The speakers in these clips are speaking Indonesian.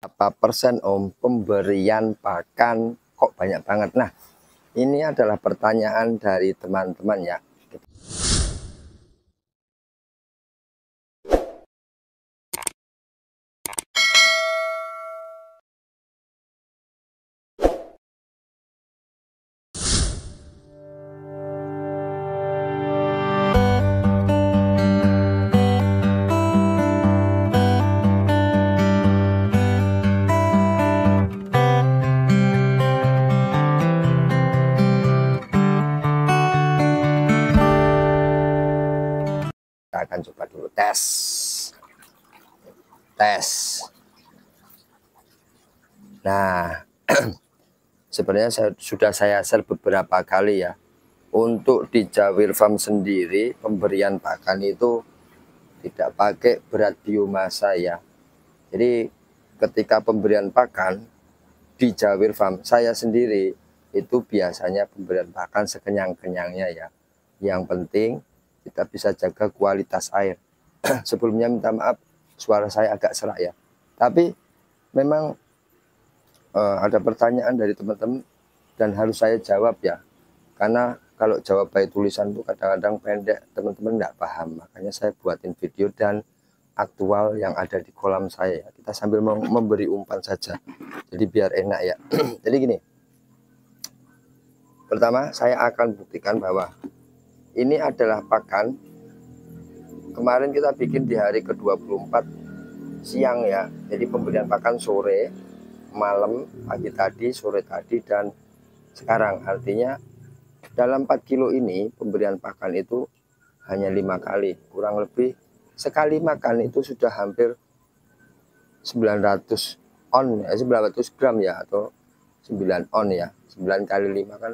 Berapa persen Om pemberian pakan kok banyak banget? Nah, ini adalah pertanyaan dari teman-teman ya. Kita akan coba dulu tes. Nah, sebenarnya sudah saya share beberapa kali ya. Untuk di Jawir Farm sendiri, pemberian pakan itu tidak pakai berat biomasa ya. Jadi ketika pemberian pakan di Jawir Farm, saya sendiri itu biasanya pemberian pakan sekenyang-kenyangnya ya. Yang penting kita bisa jaga kualitas air. Sebelumnya minta maaf, suara saya agak serak ya. Tapi memang ada pertanyaan dari teman-teman dan harus saya jawab ya. Karena kalau jawab by tulisan itu kadang-kadang pendek, teman-teman nggak paham. Makanya saya buatin video dan aktual yang ada di kolam saya. Kita sambil memberi umpan saja. Jadi biar enak ya. Jadi gini. Pertama, saya akan buktikan bahwa ini adalah pakan. Kemarin kita bikin di hari ke-24 siang ya. Jadi pemberian pakan sore, malam, pagi tadi, sore tadi, dan sekarang. Artinya dalam 4 kilo ini pemberian pakan itu hanya 5 kali. Kurang lebih sekali makan itu sudah hampir 900 on, 900 gram ya, atau 9 on ya. 9 kali 5 kan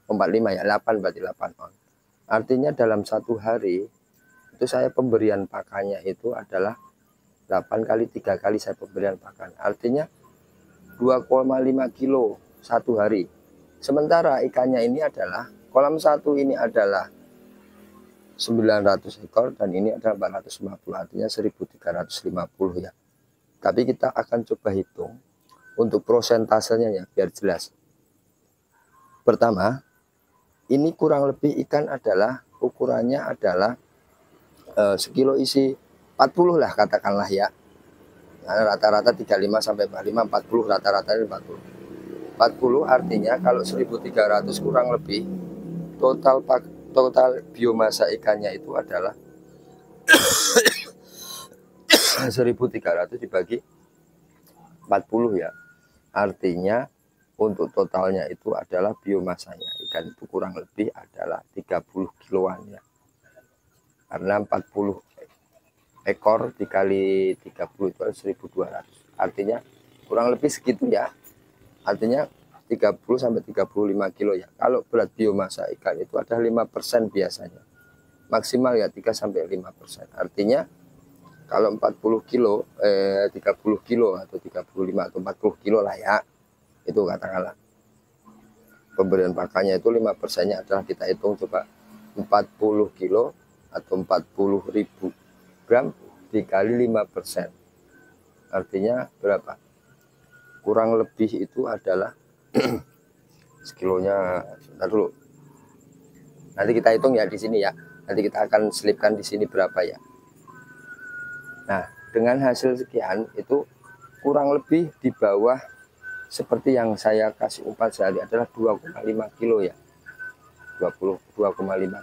45 ya, 8 berarti 8 on. Artinya dalam satu hari itu saya pemberian pakannya itu adalah 8 kali 3 kali saya pemberian pakan. Artinya 2,5 kilo satu hari. Sementara ikannya ini adalah kolam satu ini adalah 900 ekor dan ini adalah 450, artinya 1350 ya. Tapi kita akan coba hitung untuk prosentasenya ya biar jelas. Pertama, ini kurang lebih ikan adalah ukurannya adalah sekilo isi 40 lah katakanlah ya. Rata-rata 35 sampai 45, 40 rata-rata 40. 40 artinya kalau 1300 kurang lebih total biomasa ikannya itu adalah 1300 dibagi 40 ya. Artinya untuk totalnya itu adalah biomasanya ikan itu kurang lebih adalah 30 kiloan ya. Karena 40 ekor dikali 30 itu 1200. Artinya kurang lebih segitu ya. Artinya 30 sampai 35 kilo ya. Kalau berat biomasa ikan itu ada 5% biasanya. Maksimal ya 3 sampai 5%. Artinya kalau 40 kilo 30 kilo atau 35 atau 40 kilo lah ya. Itu katakanlah. Pemberian pakannya itu 5%-nya adalah kita hitung coba 40 kilo atau 40.000 gram dikali 5%. Artinya berapa? Kurang lebih itu adalah sekilonya, sebentar dulu. Nanti kita hitung ya di sini ya. Nanti kita akan selipkan di sini berapa ya. Nah, dengan hasil sekian itu kurang lebih di bawah seperti yang saya kasih umpan sehari adalah 2,5 kilo ya. 2,5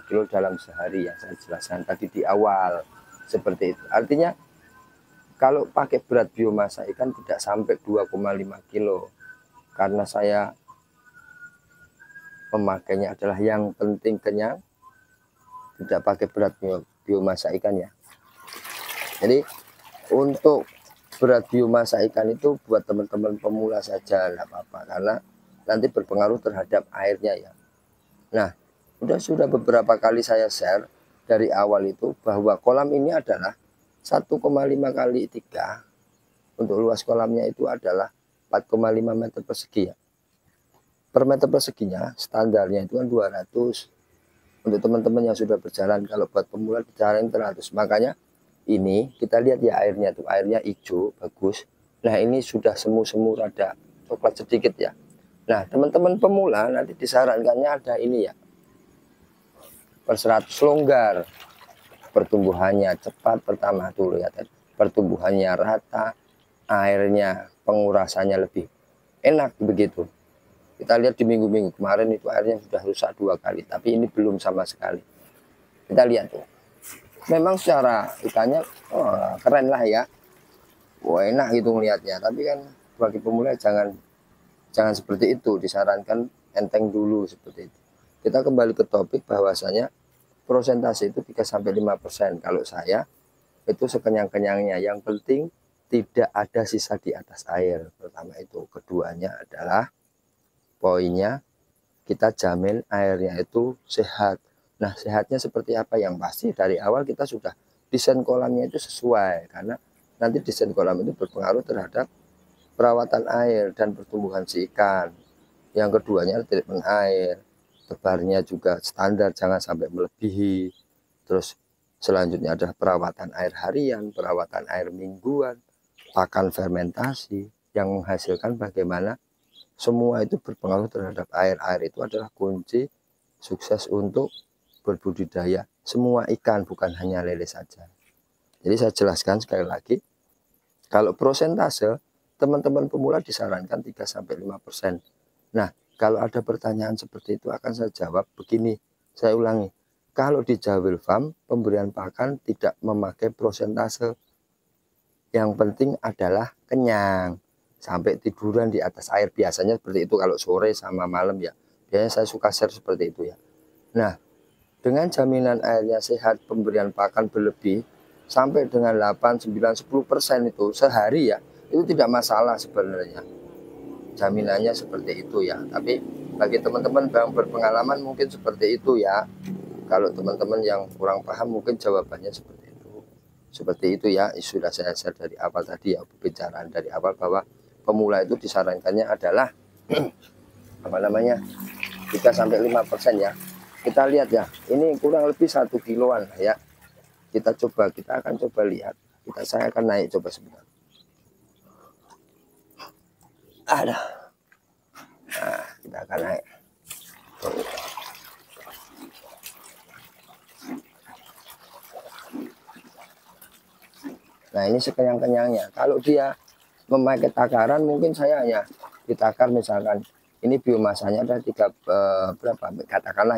kilo dalam sehari ya saya jelaskan tadi di awal seperti itu. Artinya kalau pakai berat biomasa ikan tidak sampai 2,5 kilo. Karena saya pemakainya adalah yang penting kenyang. Tidak pakai berat biomasa ikan ya. Jadi untuk berat biomasa ikan itu buat teman-teman pemula saja nggak apa-apa. Karena nanti berpengaruh terhadap airnya ya. Nah sudah beberapa kali saya share dari awal itu bahwa kolam ini adalah 1,5 kali 3 untuk luas kolamnya itu adalah 4,5 meter persegi ya. Per meter perseginya standarnya itu kan 200. Untuk teman-teman yang sudah berjalan, kalau buat pemula berjalan 100. Makanya ini kita lihat ya airnya tuh, airnya hijau bagus. Nah ini sudah semu-semu rada coklat sedikit ya. Nah teman-teman pemula nanti disarankannya ada ini ya, per 100 longgar, pertumbuhannya cepat pertama dulu ya, pertumbuhannya rata, airnya pengurasannya lebih enak begitu. Kita lihat di minggu-minggu kemarin itu airnya sudah rusak 2 kali, tapi ini belum sama sekali. Kita lihat tuh, memang secara ikannya keren lah ya, wah enak gitu melihatnya. Tapi kan bagi pemula jangan seperti itu, disarankan enteng dulu seperti itu. Kita kembali ke topik bahwasanya prosentase itu 3-5%. Kalau saya itu sekenyang-kenyangnya, yang penting tidak ada sisa di atas air. Pertama itu, keduanya adalah poinnya kita jamin airnya itu sehat. Nah sehatnya seperti apa? Yang pasti dari awal kita sudah desain kolamnya itu sesuai, karena nanti desain kolam itu berpengaruh terhadap perawatan air dan pertumbuhan si ikan. Yang keduanya treatment air, tebarnya juga standar, jangan sampai melebihi. Terus selanjutnya adalah perawatan air harian, perawatan air mingguan, pakan fermentasi yang menghasilkan bagaimana semua itu berpengaruh terhadap air. Air itu adalah kunci sukses untuk berbudidaya semua ikan, bukan hanya lele saja. Jadi saya jelaskan sekali lagi, kalau prosentase teman-teman pemula disarankan 3-5%. Nah, kalau ada pertanyaan seperti itu akan saya jawab begini, saya ulangi. Kalau di Jawil Farm, pemberian pakan tidak memakai prosentase. Yang penting adalah kenyang, sampai tiduran di atas air. Biasanya seperti itu kalau sore sama malam ya. Biasanya saya suka share seperti itu ya. Nah, dengan jaminan airnya sehat, pemberian pakan berlebih, sampai dengan 8-9-10% itu sehari ya, itu tidak masalah sebenarnya. Jaminannya seperti itu ya. Tapi bagi teman-teman yang berpengalaman mungkin seperti itu ya. Kalau teman-teman yang kurang paham mungkin jawabannya seperti itu. Seperti itu ya, sudah saya share dari awal tadi ya, pembicaraan dari awal bahwa pemula itu disarankannya adalah apa namanya 3-5% ya. Kita lihat ya, ini kurang lebih 1 kiloan ya. Kita akan coba lihat. Saya akan naik coba sebentar. Ada. Nah, kita akan naik. Nah ini sekenyang-kenyangnya. Kalau dia memakai takaran, mungkin saya hanya ditakar misalkan ini biomasanya ada berapa? Katakanlah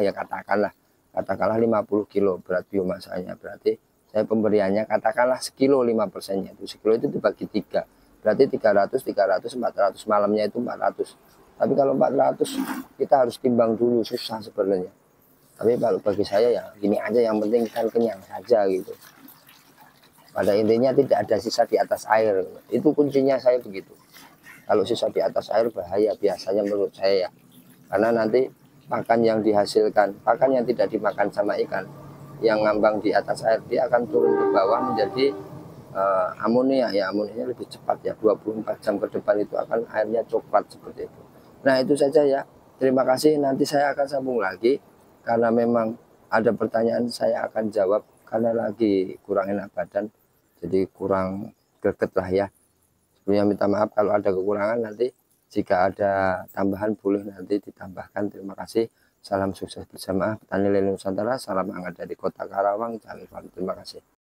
50 kilo berat biomasanya. Berarti saya pemberiannya katakanlah sekilo 5%-nya itu. Sekilo itu dibagi 3. Berarti 300, 400. Malamnya itu 400. Tapi kalau 400 kita harus timbang dulu, susah sebenarnya. Tapi kalau bagi saya ya gini aja, yang penting ikan kenyang saja gitu. Pada intinya tidak ada sisa di atas air. Itu kuncinya saya begitu. Kalau sisa di atas air bahaya biasanya menurut saya ya. Karena nanti pakan yang dihasilkan, pakan yang tidak dimakan sama ikan, yang ngambang di atas air, dia akan turun ke bawah menjadi amonia ya. Amonianya lebih cepat ya, 24 jam ke depan itu akan airnya coklat seperti itu. Nah itu saja ya. Terima kasih, nanti saya akan sambung lagi. Karena memang ada pertanyaan saya akan jawab, karena lagi kurang enak badan. Jadi kurang greget lah ya. Sebelumnya minta maaf kalau ada kekurangan, nanti jika ada tambahan boleh nanti ditambahkan. Terima kasih. Salam sukses bersama Petani Lele Nusantara. Salam hangat dari Kota Karawang. Terima kasih.